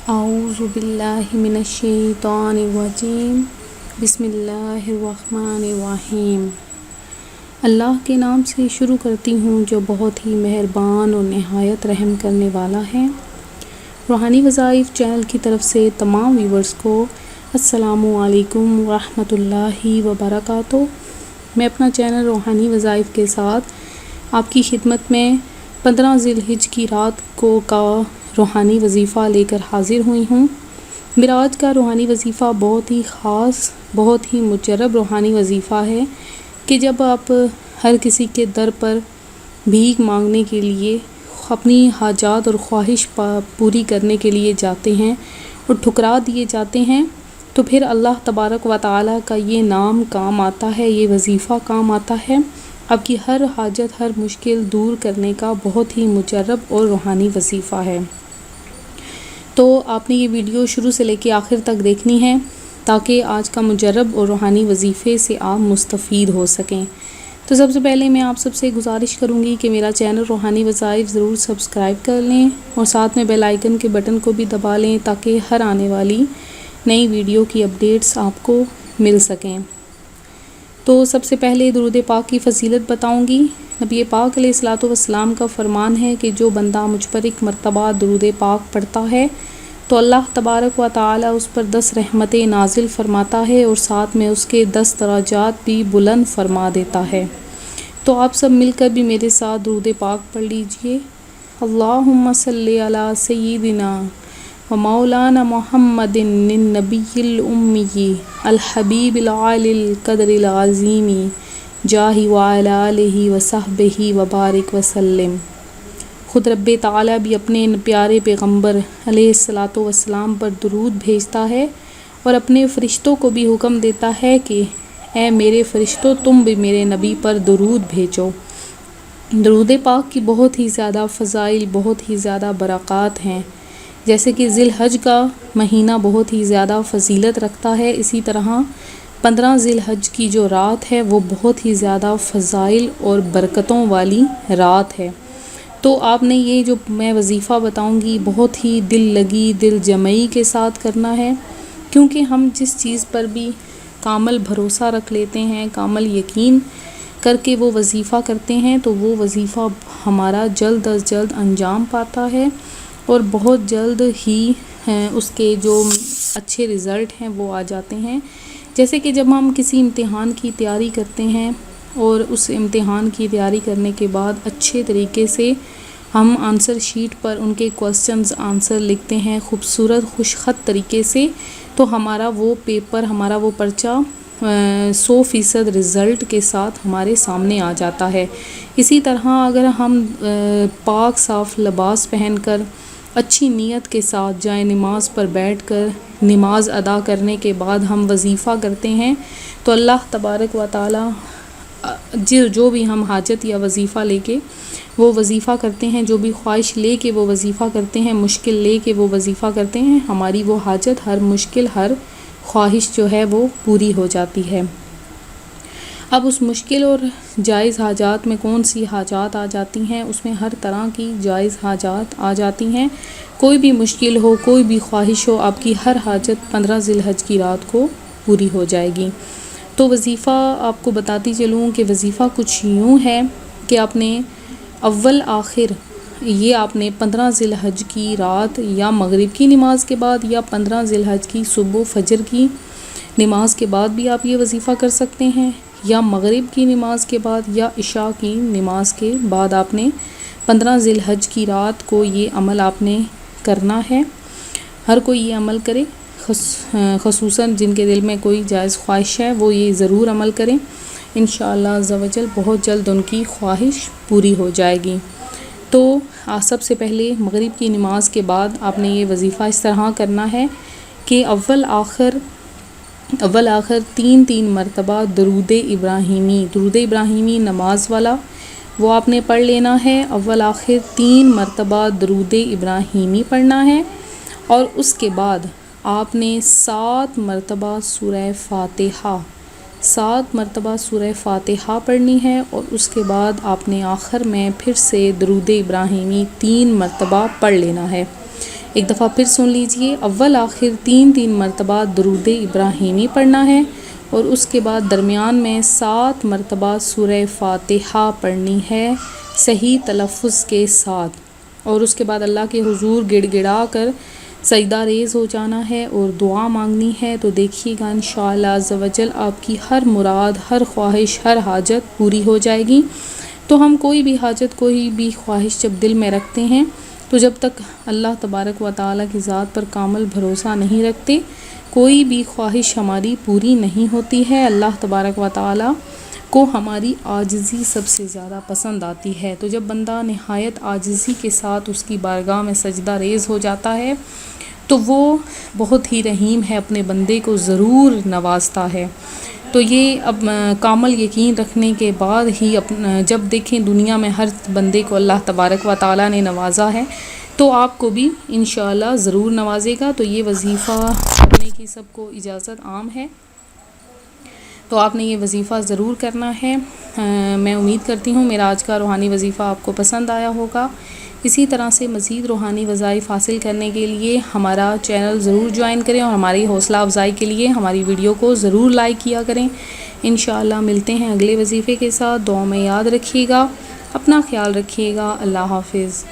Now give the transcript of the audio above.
اعوذ باللہ من الشیطان الرجیم بسم اللہ الرحمن الرحیم۔ اللہ کے نام سے شروع کرتی ہوں جو بہت ہی مہربان اور نہایت رحم کرنے والا ہے۔ روحانی وظائف چینل کی طرف سے تمام ویورز کو السلام علیکم ورحمۃ اللہ وبرکاتہ۔ میں اپنا چینل روحانی وظائف کے ساتھ آپ کی خدمت میں 15 ذی الحجہ کی رات کو کا روحانی وظیفہ لے کر حاضر ہوئی ہوں۔ میرا آج کا روحانی وظیفہ بہت ہی خاص، بہت ہی مجرب روحانی وظیفہ ہے کہ جب آپ ہر کسی کے در پر بھیک مانگنے کے لیے، اپنی حاجات اور خواہش پوری کرنے کے لیے جاتے ہیں اور ٹھکرا دیے جاتے ہیں، تو پھر اللہ تبارک و تعالیٰ کا یہ نام کام آتا ہے، یہ وظیفہ کام آتا ہے، آپ کی ہر حاجت، ہر مشکل دور کرنے کا بہت ہی مجرب اور روحانی وظیفہ ہے۔ تو آپ نے یہ ویڈیو شروع سے لے کے آخر تک دیکھنی ہے تاکہ آج کا مجرب اور روحانی وظیفے سے آپ مستفید ہو سکیں۔ تو سب سے پہلے میں آپ سب سے گزارش کروں گی کہ میرا چینل روحانی وظائف ضرور سبسکرائب کر لیں اور ساتھ میں بیل آئیکن کے بٹن کو بھی دبا لیں تاکہ ہر آنے والی نئی ویڈیو کی اپڈیٹس آپ کو مل سکیں۔ تو سب سے پہلے درود پاک کی فضیلت بتاؤں گی۔ نبی پاک علیہ الصلوۃ والسلام کا فرمان ہے کہ جو بندہ مجھ پر ایک مرتبہ درود پاک پڑھتا ہے تو اللہ تبارک و تعالیٰ اس پر 10 رحمتیں نازل فرماتا ہے اور ساتھ میں اس کے 10 درجات بھی بلند فرما دیتا ہے۔ تو آپ سب مل کر بھی میرے ساتھ درود پاک پڑھ لیجئے۔ اللہم صلی علی سیدنا و مولانا محمد النبی الامی الحبیب العالی القدر العظیم جاہ وعلی آلہ وصحبہ وبارک وسلم۔ خود رب تعالیٰ بھی اپنے پیارے پیغمبر علیہ الصلوۃ والسلام پر درود بھیجتا ہے اور اپنے فرشتوں کو بھی حکم دیتا ہے کہ اے میرے فرشتوں تم بھی میرے نبی پر درود بھیجو۔ درود پاک کی بہت ہی زیادہ فضائل، بہت ہی زیادہ برکات ہیں۔ جیسے کہ ذی الحجہ کا مہینہ بہت ہی زیادہ فضیلت رکھتا ہے، اسی طرح 15 ذی الحجہ کی جو رات ہے وہ بہت ہی زیادہ فضائل اور برکتوں والی رات ہے۔ تو آپ نے یہ جو میں وظیفہ بتاؤں گی بہت ہی دل لگی، دل جمعی کے ساتھ کرنا ہے، کیونکہ ہم جس چیز پر بھی کامل بھروسہ رکھ لیتے ہیں، کامل یقین کر کے وہ وظیفہ کرتے ہیں تو وہ وظیفہ ہمارا جلد از جلد انجام پاتا ہے اور بہت جلد ہی اس کے جو اچھے رزلٹ ہیں وہ آ جاتے ہیں۔ جیسے کہ جب ہم کسی امتحان کی تیاری کرتے ہیں اور اس امتحان کی تیاری کرنے کے بعد اچھے طریقے سے ہم آنسر شیٹ پر ان کے کوسچنز آنسر لکھتے ہیں خوبصورت خوش خط طریقے سے، تو ہمارا وہ پیپر، ہمارا وہ پرچہ 100% رزلٹ کے ساتھ ہمارے سامنے آ جاتا ہے۔ اسی طرح اگر ہم پاک صاف لباس پہن کر اچھی نیت کے ساتھ جائے نماز پر بیٹھ کر نماز ادا کرنے کے بعد ہم وظیفہ کرتے ہیں تو اللہ تبارک و تعالیٰ جو بھی ہم حاجت یا وظیفہ لے کے وہ وظیفہ کرتے ہیں، جو بھی خواہش لے کے وہ وظیفہ کرتے ہیں، مشکل لے کے وہ وظیفہ کرتے ہیں، ہماری وہ حاجت، ہر مشکل، ہر خواہش جو ہے وہ پوری ہو جاتی ہے۔ اب اس مشکل اور جائز حاجات میں کون سی حاجات آ جاتی ہیں؟ اس میں ہر طرح کی جائز حاجات آ جاتی ہیں۔ کوئی بھی مشکل ہو، کوئی بھی خواہش ہو، آپ کی ہر حاجت 15 ذی الحجہ کی رات کو پوری ہو جائے گی۔ تو وظیفہ آپ کو بتاتی چلوں کہ وظیفہ کچھ یوں ہے کہ آپ نے اول آخر یہ آپ نے 15 ذی الحجہ کی رات یا مغرب کی نماز کے بعد یا 15 ذی الحجہ کی صبح و فجر کی نماز کے بعد بھی آپ یہ وظیفہ کر سکتے ہیں، یا مغرب کی نماز کے بعد یا عشاء کی نماز کے بعد آپ نے 15 ذی الحجہ کی رات کو یہ عمل آپ نے کرنا ہے۔ ہر کوئی یہ عمل کرے، خصوصاً جن کے دل میں کوئی جائز خواہش ہے وہ یہ ضرور عمل کریں، انشاءاللہ عز و جل بہت جلد ان کی خواہش پوری ہو جائے گی۔ تو سب سے پہلے مغرب کی نماز کے بعد آپ نے یہ وظیفہ اس طرح کرنا ہے کہ اول آخر 3 مرتبہ درود ابراہیمی نماز والا وہ آپ نے پڑھ لینا ہے۔ اول آخر 3 مرتبہ درود ابراہیمی پڑھنا ہے اور اس کے بعد آپ نے 7 مرتبہ سورہ فاتحہ پڑھنی ہے اور اس کے بعد آپ نے آخر میں پھر سے درود ابراہیمی 3 مرتبہ پڑھ لینا ہے۔ ایک دفعہ پھر سن لیجئے، اول آخر 3 مرتبہ درود ابراہیمی پڑھنا ہے، اور اس کے بعد درمیان میں 7 مرتبہ سورہ فاتحہ پڑھنی ہے صحیح تلفظ کے ساتھ، اور اس کے بعد اللہ کے حضور گڑ گڑا کر سجدہ ریز ہو جانا ہے اور دعا مانگنی ہے۔ تو دیکھیے گا انشاءاللہ عز و جل آپ کی ہر مراد، ہر خواہش، ہر حاجت پوری ہو جائے گی۔ تو ہم کوئی بھی حاجت، کوئی بھی خواہش جب دل میں رکھتے ہیں تو جب تک اللہ تبارک و تعالیٰ کی ذات پر کامل بھروسہ نہیں رکھتے، کوئی بھی خواہش ہماری پوری نہیں ہوتی ہے۔ اللہ تبارک و تعالیٰ کو ہماری عاجزی سب سے زیادہ پسند آتی ہے۔ تو جب بندہ نہایت عاجزی کے ساتھ اس کی بارگاہ میں سجدہ ریز ہو جاتا ہے تو وہ بہت ہی رحیم ہے، اپنے بندے کو ضرور نوازتا ہے۔ تو یہ اب کامل یقین رکھنے کے بعد ہی جب دیکھیں دنیا میں ہر بندے کو اللہ تبارک و تعالیٰ نے نوازا ہے تو آپ کو بھی انشاءاللہ ضرور نوازے گا۔ تو یہ وظیفہ کرنے کی سب کو اجازت عام ہے، تو آپ نے یہ وظیفہ ضرور کرنا ہے۔ میں امید کرتی ہوں میرا آج کا روحانی وظیفہ آپ کو پسند آیا ہوگا۔ اسی طرح سے مزید روحانی وظائف حاصل کرنے کے لیے ہمارا چینل ضرور جوائن کریں، اور ہماری حوصلہ افزائی کے لیے ہماری ویڈیو کو ضرور لائک کیا کریں۔ انشاءاللہ ملتے ہیں اگلے وظیفے کے ساتھ، دعا میں یاد رکھیے گا، اپنا خیال رکھیے گا۔ اللہ حافظ۔